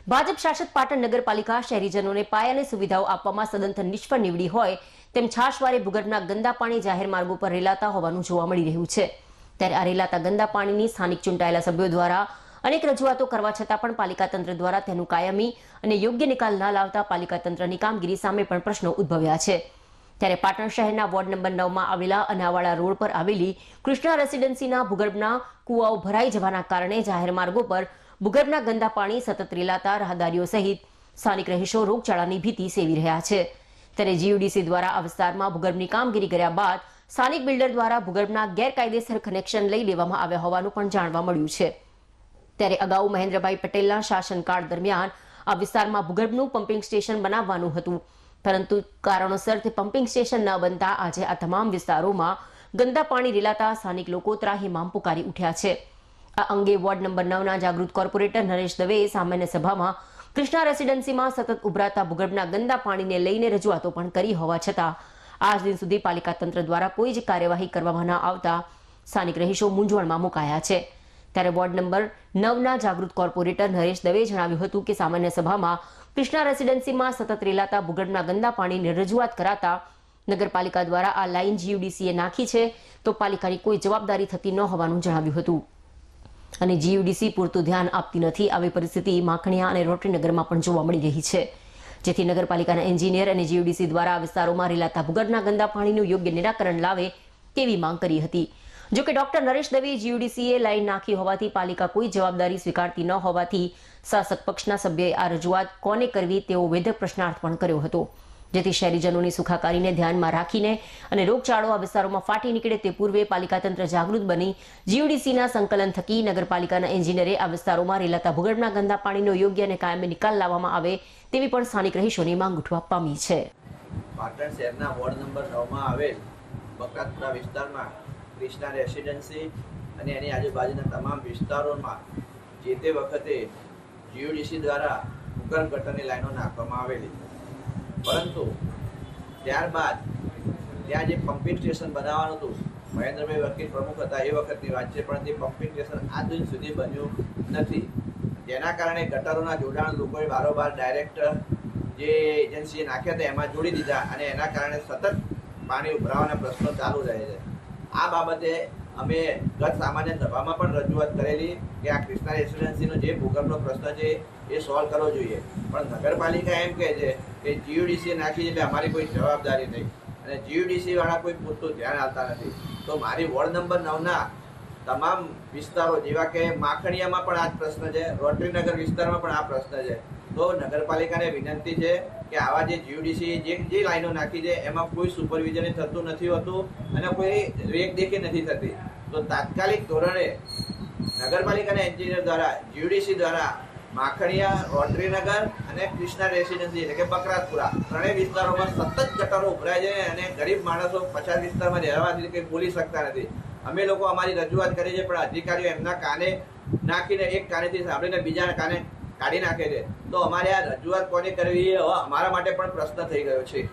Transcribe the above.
ભાજપ શાસિત પાટણ નગરપાલિકા શહેરીજનોને પાયાની સુવિધાઓ આપવામાં સદંતર નિષ્ફળ નીવડી હોય તેમ છાશવારે ભૂગર્ભના ગંદા પાણી જાહેર માર્ગો પર રેલાતા હોવાનું જોવા મળી રહ્યું છે। ત્યારે આ રેલાતા ગંદા પાણીની સ્થાનિક ચૂંટાયેલા સભ્યો દ્વારા અનેક રજૂઆતો કરવા છતાં પણ પાલિકા તંત્ર દ્વારા તેનું કાયમી અને યોગ્ય નિકાલ ન લાવતા પાલિકા તંત્રની કામગીરી સામે પણ પ્રશ્નો ઉદ્ભવ્યા છે। ત્યારે પાટણ શહેરના વોર્ડ નંબર 9 માં આવેલા અનાવાડા રોડ પર આવેલી કૃષ્ણા રેસિડેન્સીના ભૂગર્ભના કુવાઓ ભરાઈ જવાના કારણે જાહેર માર્ગો પર ભૂગર્ભના ગંદા પાણી સતત રેલાતા રાહદારીઓ સહિત સ્થાનિક રહીશો રોગચાળાની ભીતિ સેવી રહ્યા છે। ત્યારે જીયુડીસી દ્વારા આ વિસ્તારમાં ભૂગર્ભની કામગીરી કર્યા બાદ સ્થાનિક બિલ્ડર દ્વારા ભૂગર્ભના ગેરકાયદેસર કનેક્શન લઈ લેવામાં આવ્યા હોવાનું પણ જાણવા મળ્યું છે। ત્યારે અગાઉ મહેન્દ્રભાઈ પટેલના શાસનકાળ દરમિયાન આ વિસ્તારમાં ભૂગર્ભનું પમ્પિંગ સ્ટેશન બનાવવાનું હતું, પરંતુ કારણોસર તે પમ્પિંગ સ્ટેશન ન બનતા આજે આ તમામ વિસ્તારોમાં ગંદા પાણી રેલાતા સ્થાનિક લોકો ત્રાહિમામ પુકારી ઉઠ્યા છે। આ અંગે વોર્ડ નંબર 9ના જાગૃત કોર્પોરેટર નરેશ દવેએ સામાન્ય સભામાં કૃષ્ણા રેસિડેન્સીમાં સતત ઉભરાતા ભૂગર્ભના ગંદા પાણીને લઈને રજૂઆતો પણ કરી હોવા છતાં આજ દિન સુધી પાલિકા તંત્ર દ્વારા કોઈ જ કાર્યવાહી કરવામાં ન આવતા સ્થાનિક રહીશો મૂંઝવણમાં મુકાયા છે। ત્યારે વોર્ડ નંબર 9ના જાગૃત કોર્પોરેટર નરેશ દવેએ જણાવ્યું હતું કે સામાન્ય સભામાં કૃષ્ણા રેસિડેન્સીમાં સતત રેલાતા ભૂગર્ભના ગંદા પાણીની રજૂઆત કરાતા નગરપાલિકા દ્વારા આ લાઈન જીયુડીસીએ નાખી છે તો પાલિકાની કોઈ જવાબદારી થતી ન હોવાનું જણાવ્યું હતું અને જીયુડીસી પૂરતું ધ્યાન આપતી નથી। આવી પરિસ્થિતિ માખણીયા અને રોટરીનગરમાં પણ જોવા મળી રહી છે, જેથી નગરપાલિકાના એન્જિનિયર અને જીયુડીસી દ્વારા આ વિસ્તારોમાં રેલાતા ભૂગર્ભના ગંદા પાણીનું યોગ્ય નિરાકરણ લાવે તેવી માંગ કરી હતી। જો કે ડોક્ટર નરેશ દવે જીયુડીસીએ લાઈન નાખી હોવાથી પાલિકા કોઈ જવાબદારી સ્વીકારતી ન હોવાથી શાસક પક્ષના સભ્યએ આ રજૂઆત કોને કરવી તેવો વેધક પ્રશ્નાર્થ પણ કર્યો હતો, જેથી શહેરીજનોની સુખાકારીને ધ્યાનમાં રાખીને અને રોગચાળો આ વિસ્તારોમાં ફાટી નીકળે તે પૂર્વે પાલિકા તંત્ર જાગૃત બની જીયુડીસીના સંકલન થકી નગરપાલિકાના એન્જિનિયરે આ વિસ્તારોમાં રેલાતા ભૂગર્ભના ગંદા પાણીનો યોગ્ય અને કાયમી નિકાલ લાવવામાં આવે તેવી પણ સ્થાનિક રહીશોની માંગ ઉઠવા પામી છે। પાટણ શહેરના વોર્ડ નંબર 9માં આવેલ બકરાતપુરા વિસ્તારમાં કૃષ્ણા રેસિડેન્સી અને એની આજુબાજુના તમામ વિસ્તારોમાં જે તે વખતે જીયુડીસી દ્વારા ભૂગર્ભ ગટરની લાઈનો નાખવામાં આવેલી, પરંતુ ત્યારબાદ ત્યાં જે પમ્પિંગ સ્ટેશન બનાવવાનું હતું, મહેન્દ્રભાઈ વકીલ પ્રમુખ હતા એ વખતની વાત છે, પણ તે પમ્પિંગ સ્ટેશન આજ દિન સુધી બન્યું નથી, જેના કારણે ગટરોના જોડાણ લોકોએ વારંવાર ડાયરેક્ટ જે એજન્સીએ નાખ્યા હતા એમાં જોડી દીધા અને એના કારણે સતત પાણી ઉભરાવાના પ્રશ્નો ચાલુ રહે છે। આ બાબતે અમે ગત સામાન્ય સભામાં પણ રજૂઆત કરેલી કે આ કૃષ્ણા રેસિડેન્સીનો જે ભૂગર્ભનો પ્રશ્ન છે એ સોલ્વ કરવો જોઈએ, પણ નગરપાલિકા એમ કહે છે કે જીયુડીસી નાખી એટલે અમારી કોઈ જવાબદારી નહીં અને જીયુડીસી વાળા કોઈ પૂરતું ધ્યાન આપતા નથી। તો મારી વોર્ડ નંબર 9ના તમામ વિસ્તારો જેવા કે માખણીયામાં પણ આ જ પ્રશ્ન છે, રોટરીનગર વિસ્તારમાં પણ આ પ્રશ્ન છે। તો નગરપાલિકાને વિનંતી છે કે આવા જે જીયુડીસી જે લાઈનો નાખી છે એમાં કોઈ સુપરવિઝન થતું નથી હોતું અને કોઈ રેખદેખી નથી થતી, તો તાત્કાલિક ધોરણે નગરપાલિકાના એન્જિનિયર દ્વારા જીયુડીસી દ્વારા માખણીયા, રોટરીનગર અને કૃષ્ણા રેસિડેન્સી એટલે કે બકરાતપુરા ત્રણેય વિસ્તારોમાં સતત ગટરો ઉભરાય છે અને ગરીબ માણસો પછાત વિસ્તારમાં રહેવાથી કંઈ બોલી શકતા નથી। અમે લોકો અમારી રજૂઆત કરી છે, પણ અધિકારીઓ એમના કાને નાખીને એક કાનેથી સાંભળીને બીજા કાને કાઢી નાખે છે। તો અમારે આ રજૂઆત કોને કરવી એ હવે અમારા માટે પણ પ્રશ્ન થઈ ગયો છે।